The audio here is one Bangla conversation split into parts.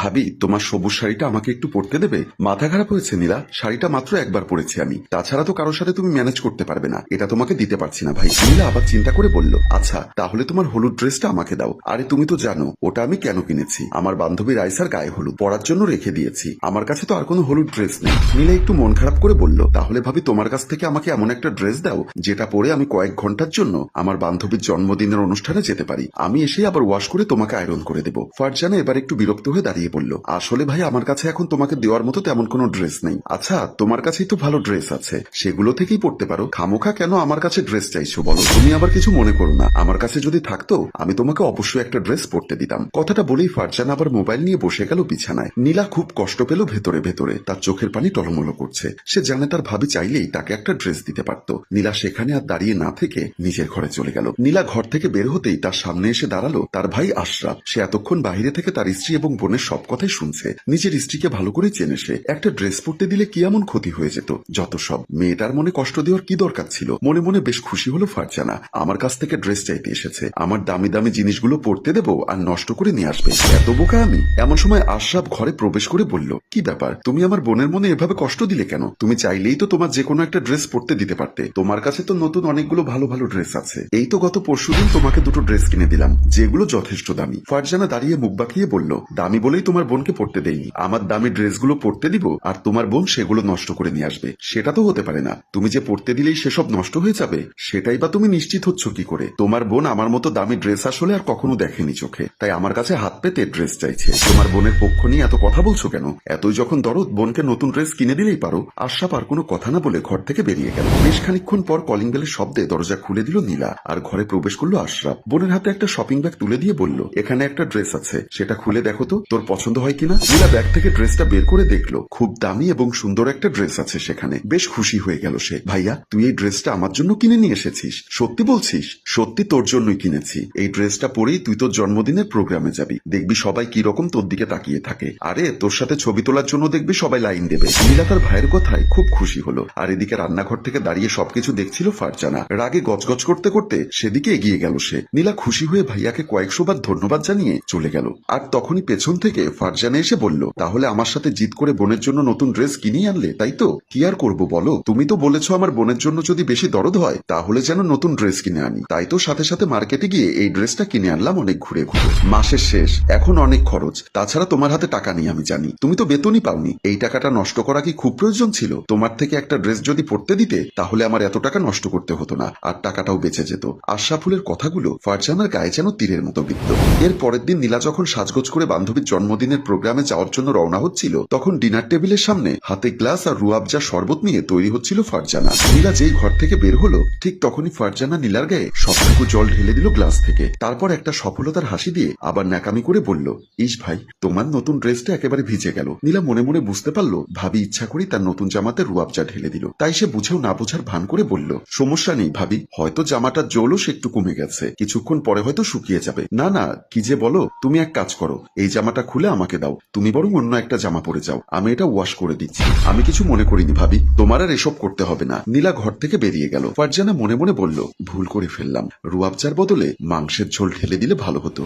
ভাবি, তোমার সবুজ শাড়িটা আমাকে একটু পরতে দেবে? মাথা খারাপ হয়েছে নীলা, শাড়িটা মাত্র একবার পরেছি আমি, তাছাড়া তো কারোর সাথে তুমি ম্যানেজ করতে পারবে না, এটা তোমাকে দিতে পারছি না ভাই। নীলা আবার চিন্তা করে বলল, আচ্ছা তাহলে তোমার হলুদ ড্রেসটা আমাকে দাও। আরে তুমি তো জানো ওটা আমি কেন কিনেছি, আমার বান্ধবী রাইসার গায়ে হলুদ পরার জন্য রেখে দিয়েছি, আমার কাছে তো আর কোনো হলুদ ড্রেস নেই। নীলা একটু মন খারাপ করে বলল, তাহলে ভাবি তোমার কাছ থেকে আমাকে এমন একটা ড্রেস দাও যেটা পরে আমি কয়েক ঘন্টার জন্য আমার বান্ধবীর জন্মদিনের অনুষ্ঠানে যেতে পারি, আমি এসে আবার ওয়াশ করে তোমাকে আয়রন করে দেবো। ফারজানা এবার একটু বিরক্ত হয়ে দাঁড়িয়ে বলল, আসলে ভাই আমার কাছে এখন তোমাকে দেওয়ার মতো তেমন কোনো ড্রেস নেই। আচ্ছা তোমার কাছেই তো ভালো ড্রেস আছে, সেগুলো থেকেই পড়তে পারো, খামোখা কেন আমার কাছে ড্রেস চাইছো বলো? তুমি আবার কিছু মনে করো না, আমার কাছে যদি থাকতো আমি তোমাকে অবশ্যই একটা ড্রেস পরতে দিতাম। কথাটা বলেই ফারজানা আবার মোবাইল নিয়ে বসে গেল বিছানায়। নীলা খুব কষ্ট পেল ভেতরে ভেতরে, তার চোখের পানি টলমলো করছে। সে জানে তার ভাবি চাইলেই তাকে একটা ড্রেস দিতে পারত। নীলা সেখানে আর দাঁড়িয়ে না থেকে নিজের ঘরে চলে গেল। নীলা ঘর থেকে বের হতেই তার সামনে এসে দাঁড়ালো তার ভাই আশরাফ। সে এতক্ষণ বাইরে থেকে তার স্ত্রী এবং বোনের সব কথাই শুনছে। নিজের স্ত্রীকে ভালো করে চেনে সে, একটা ড্রেস পরতে দিলে কি এমন ক্ষতি হয়ে যেত, যত সব। মেয়েটার মনে কষ্ট দেওয়ার কি দরকার ছিল? মনে মনে বেশ খুশি হলো ফারজানা, আমার কাছ থেকে ড্রেস চাইতে এসেছে, আমার দামি দামি জিনিসগুলো পরতে দেবো আর নষ্ট করে নিয়ে আসবে, এত বোকা আমি? এমন সময় আশরাফ ঘরে প্রবেশ করে বলল, কি ব্যাপার, তুমি আমার বোনের মনে এভাবে কষ্ট দিলে কেন? তুমি চাইলেই তো তোমার যে কোনো একটা ড্রেস পরতে দিতে পারতে, তোমার কাছে তো নতুন অনেকগুলো ভালো ভালো ড্রেস আছে, এই তো গত পরশুদিন তোমাকে দুটো ড্রেস কিনে দিলাম যেগুলো যথেষ্ট দামি। ফারজানা দাঁড়িয়ে মুখ বাঁকিয়ে বলল, দামি বলেই তোমার বোনকে পড়তে দেইনি, আমার দামি ড্রেসগুলো পরতে দিব আর তোমার বোন সেগুলো নষ্ট করে নিয়ে আসবে, সেটা তো হতে পারে না। তুমি যে পড়তে দিলেই সেসব নষ্ট হয়ে যাবে, সেটাই বা তুমি নিশ্চিত হচ্ছ কি করে? তোমার বোন আমার মতো দামি ড্রেস আসলে আর কখনো দেখেনি চোখে, তাই আমার কাছে হাত পেতে ড্রেস চাইছে। তোমার বোনের পক্ষ নিয়ে এত কথা বলছো কেন? এতই যখন দরদ, বোনকে নতুন ড্রেস কিনে দিলেই পারো। আশরাফ আর কোনো কথা না বলে ঘর থেকে বেরিয়ে গেল। বেশ খানিকক্ষণ পর কলিং বেলের শব্দে দরজা খুলে দিল নীলা, আর ঘরে প্রবেশ করলো আশরাফ। বোনের হাতে একটা শপিং ব্যাগ তুলে দিয়ে বলল, এখানে একটা ড্রেস আছে, সেটা খুলে দেখো তো তোর পছন্দ হয় কিনা। নীলা ব্যাগ থেকে ড্রেসটা বের করে দেখলো, খুব দামি এবং সুন্দর একটা ড্রেস আছে সেখানে। বেশ খুশি হয়ে গেল সে। ভাইয়া তুই এই ড্রেসটা আমার জন্য কিনে নিয়ে এসেছিস? সত্যি বলছিস? সত্যি তোর জন্যই কিনেছি, এই ড্রেসটা পরেই তুই তোর জন্মদিনের প্রোগ্রামে যাবি, দেখবি সবাই কি রকম তোর দিকে তাকিয়ে থাকে, আরে তোর সাথে ছবি তোলার জন্য দেখবি সবাই লাইন দেবে। নীলা তার ভাইয়ের কথায় খুব খুশি হলো। আর এদিকে রান্নাঘর থেকে দাঁড়িয়ে সবকিছু দেখছিল ফারজানা। রাগে গজগজ করতে করতে সেদিকে এগিয়ে গেল সে। নীলা খুশি হয়ে ভাইয়াকে কয়েকশোবার ধন্যবাদ জানিয়ে চলে গেল। আর তখনই পেছন থেকে ফারজানা এসে বলল, তাহলে আমার সাথে জিদ করে বোনের জন্য নতুন ড্রেস কিনে আনলে তাই তো? কি আর করবো বলো, তুমি তো বলেছো আমার বোনের জন্য যদি বেশি দরদ হয় তাহলে যেন নতুন ড্রেস কিনে আনি, তাই তো সাথে সাথে মার্কেটে গিয়ে এই ড্রেসটা কিনে আনলাম অনেক ঘুরে ঘুরে। মাসের শেষ, এখন অনেক খরচ, তাছাড়া তোমার হাতে টাকা নেই আমি জানি, তুমি তো বেতনই পাওনি, এই টাকাটা নষ্ট করা কি খুব প্রয়োজন ছিল? তোমার থেকে একটা ড্রেস যদি পরতে দিতে তাহলে আমার এত টাকা নষ্ট করতে হতো না, আর টাকাটাও বেঁচে যেত। আশরাফুলের কথাগুলো ফারজানার গায়ে যেন তীরের মতো বিদ্ধ। এর পরের দিন নীলা যখন সাজগোজ করে বান্ধবীর জন্মদিনের প্রোগ্রামে যাওয়ার জন্য রওনা হচ্ছিল, তখন ডিনার টেবিলের সামনে হাতে গ্লাস আর রুয়াবজা শরবত নিয়ে তৈরি হচ্ছিল ফারজানা। নীলা যেই ঘর থেকে বের হলো ঠিক তখনই ফারজানা নীলার গায়ে সবটুকু জল ঢেলে দিল গ্লাস থেকে। তারপর একটা সফলতার হাসি দিয়ে আবার ন্যাকামি করে বলল, ইস ভাই তোমার নতুন ড্রেসটা একেবারে ভিজে গেল। নীলা মনে মনে বুঝতে পারলো ভাবি ইচ্ছা করেই তার নতুন জামাতে রুয়াবজা ঢেলে দিল। তাই সে বুঝেও না বোঝার ভান করে বলল, সমস্যা নেই ভাবি, হয়তো জামাটার জৌলস একটু কমে গেছে, কিছুক্ষণ পরে হয়তো শুকিয়ে যাবে। না না, কি যে বলো, তুমি এক কাজ করো, এই জামাটা খুলে আমাকে দাও, তুমি বরং অন্য একটা জামা পরে যাও, আমি এটা ওয়াশ করে দিচ্ছি। আমি কিছু মনে করিনি ভাবি, তোমার আর এসব করতে হবে না। নীলা ঘর থেকে বেরিয়ে গেল। ফারজানা মনে মনে বলল, ভুল করে ফেললাম, রুয়াবজার বদলে মাংসের ঝোল ঢেলে দিলে ভালো হতো।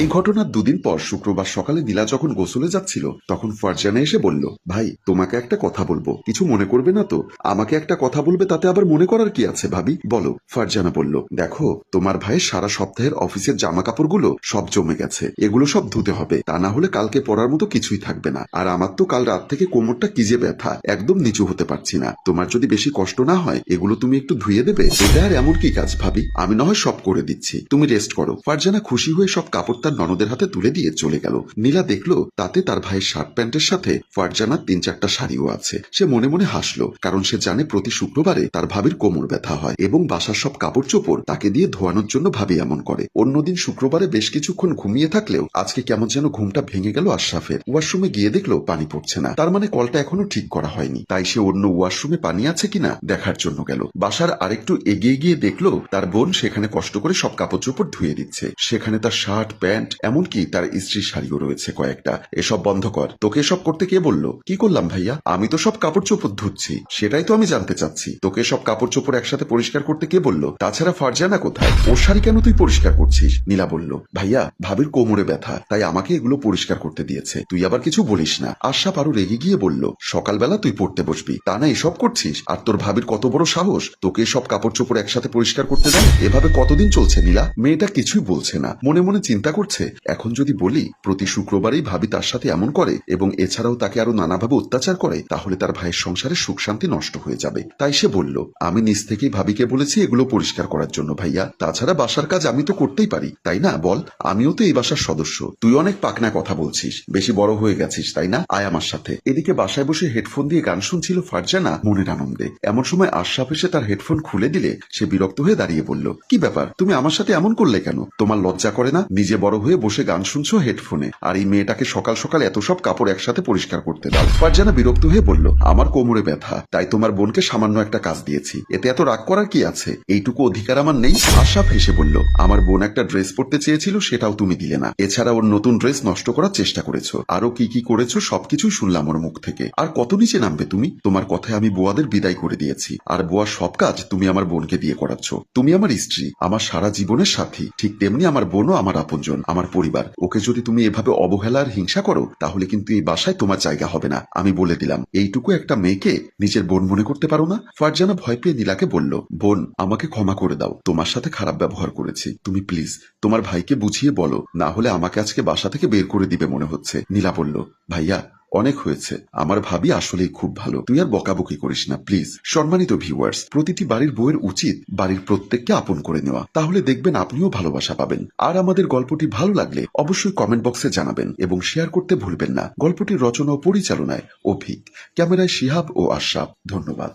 এই ঘটনার দুদিন পর শুক্রবার সকালে নীলা যখন গোসলে যাচ্ছিল তখন ফারজানা এসে বলল, ভাই তোমাকে একটা কথা বলবো, কিছু মনে করবে না তো? আমাকে একটা কথা বলবে, তাতে আবার মনে করার কি আছে ভাবি, বলো। ফারজানা বলল, দেখো তোমার ভাইয়ের সারা সপ্তাহের অফিসের জামা কাপড়গুলো সব জমে গেছে, এগুলো সব ধুতে হবে, তা না হলে কালকে পরার মতো কিছুই থাকবে না। আর আমার তো কাল রাত থেকে কোমরটা কি যে ব্যথা, একদম নিচু হতে পারছি না, তোমার যদি বেশি কষ্ট না হয় এগুলো তুমি একটু ধুয়ে দেবে? এটা আর এমন কি কাজ ভাবি, আমি না হয় সব করে দিচ্ছি, তুমি রেস্ট করো। ফারজানা খুশি হয়ে সব কাপড় তার ননদের হাতে তুলে দিয়ে চলে গেল। নীলা দেখলো তাতে তার ভাইয়ের শার্ট প্যান্টের সাথে ফারজানার 3-4টা শাড়িও আছে। সে মনে মনে হাসলো, কারণ সে জানে প্রতি শুক্রবারে তার ভাবির কোমর ব্যথা হয় এবং বাসার সব কাপড় চোপড় তাকে দিয়ে ধোয়ানোর জন্য ভাবি এমন করে। অন্যদিন শুক্রবারে বেশ কিছুক্ষণ ঘুমিয়ে থাকলেও আজকে কেমন যেন ঘুমটা ভেঙে গেল আশরাফের। ওয়াশরুমে গিয়ে দেখলো পানি পড়ছে না, তার মানে কলটা এখনো ঠিক করা হয়নি। তাই সে অন্য ওয়াশরুমে পানি আছে কিনা দেখার জন্য গেল। বাসার আরেকটু এগিয়ে গিয়ে দেখলো তার বোন সেখানে কষ্ট করে সব কাপড় চোপড় ধুয়ে দিচ্ছে। সেখানে তার শার্ট প্যান্ট এমনকি তার স্ত্রীর শাড়িও রয়েছে কয়েকটা। এসব বন্ধ কর, তোকে এসব করতে কে বললো? কি করলাম ভাইয়া? আমি তো সব কাপড় চোপড় ধুচ্ছি, সেটাই তো আমি জানতে চাচ্ছি, তোকে সব কাপড় চোপড় একসাথে পরিষ্কার করতে কে বললো? তাছাড়া ফারজানা কোথায়, ওর শাড়ি কেন তুই পরিষ্কার করছিস? নীলা বলল, ভাইয়া ভাবির কোমরে ব্যথা, তাই আমাকে এগুলো পরিষ্কার পরিষ্কার করতে দিয়েছে, তুই আবার কিছু বলিস না। আশরাফ আরো রেগে গিয়ে বলল, সকালবেলা তুই পড়তে বসবি, তা না এসব করছিস? আর তোর ভাবির কত বড় সাহস তোকে সব কাপড় চোপড় একসাথে পরিষ্কার করতে দেয়? এভাবে কতদিন চলছে নীলা? মেয়েটা কিছুই বলছে না, মনে মনে চিন্তা করছে, এখন যদি বলি প্রতি শুক্রবারেই ভাবি তার সাথে এমন করে এবং এছাড়াও তাকে আরো নানাভাবে অত্যাচার করে, তাহলে তার ভাইয়ের সংসারে সুখ শান্তি নষ্ট হয়ে যাবে। তাই সে বলল, আমি নিজ থেকেই ভাবিকে বলেছি এগুলো পরিষ্কার করার জন্য ভাইয়া, তাছাড়া বাসার কাজ আমি তো করতেই পারি, তাই না বল? আমিও তো এই বাসার সদস্য। তুই অনেক পাকনা কথা বলছিস, বেশি বড় হয়ে গেছিস তাই না? আয় আমার সাথে। এদিকে বাসায় বসে হেডফোন দিয়ে গান শুনছিল ফারজানা মনের আনন্দে। এমন সময় আশরাফ এসে তার হেডফোন খুলে দিলে সে বিরক্ত হয়ে দাঁড়িয়ে বলল, কি ব্যাপার, তুমি আমার সাথে এমন করলে কেন? তোমার লজ্জা করে না? নিজে বড় হয়ে বসে গান শুনছো হেডফোনে, আর এই মেয়েটাকে সকাল সকাল এত সব কাপড় একসাথে পরিষ্কার করতে দাও। ফারজানা বিরক্ত হয়ে বলল, আমার কোমরে ব্যথা, তাই তোমার বোনকে সামান্য একটা কাজ দিয়েছি, এতে এত রাগ করার কি আছে? এইটুকু অধিকার আমার নেই? আশরাফ হেসে বলল, আমার বোন একটা ড্রেস পরতে চেয়েছিল, সেটাও তুমি দিলে না। এছাড়া ওর নতুন ড্রেস নষ্ট করার চেষ্টা করেছো, আরো কি কি করেছো সবকিছুই শুনলাম ওর মুখ থেকে। আর কত নিচে নামবে তুমি? তোমার কথায় আমি বুয়াদের বিদায় করে দিয়েছি, আর বুয়ার সব কাজ তুমি আমার বোনকে দিয়ে করাচ্ছ। তুমি আমার স্ত্রী, আমার সারা জীবনের সাথী, ঠিক তেমনি আমার বোনও আমার আপনজন, আমার পরিবার। ওকে যদি তুমি এভাবে অবহেলা আর হিংসা করো, তাহলে কিন্তু এই বাসায় তোমার জায়গা হবে না, আমি বলে দিলাম। এইটুকু একটা মেয়েকে নিজের বোন মনে করতে পারো না? ফারজানা ভয় পেয়ে নীলাকে বলল, বোন আমাকে ক্ষমা করে দাও, তোমার সাথে খারাপ ব্যবহার করেছি, তুমি প্লিজ তোমার ভাইকে বুঝিয়ে বলো, না হলে আমাকে আজকে বাসা থেকে বের করে দিবে মনে হচ্ছে। নীলা বলল, ভাইয়া অনেক হয়েছে, আমার ভাবি আসলেই খুব ভালো, তুই আর বকাবকি করিস না প্লিজ। সম্মানিত ভিউয়ার্স, প্রতিটি বাড়ির বউয়ের উচিত বাড়ির প্রত্যেককে আপন করে নেওয়া, তাহলে দেখবেন আপনিও ভালোবাসা পাবেন। আর আমাদের গল্পটি ভালো লাগলে অবশ্যই কমেন্ট বক্সে জানাবেন এবং শেয়ার করতে ভুলবেন না। গল্পটির রচনা ও পরিচালনায় অভিক, ক্যামেরায় শিহাব ও আশরাফ। ধন্যবাদ।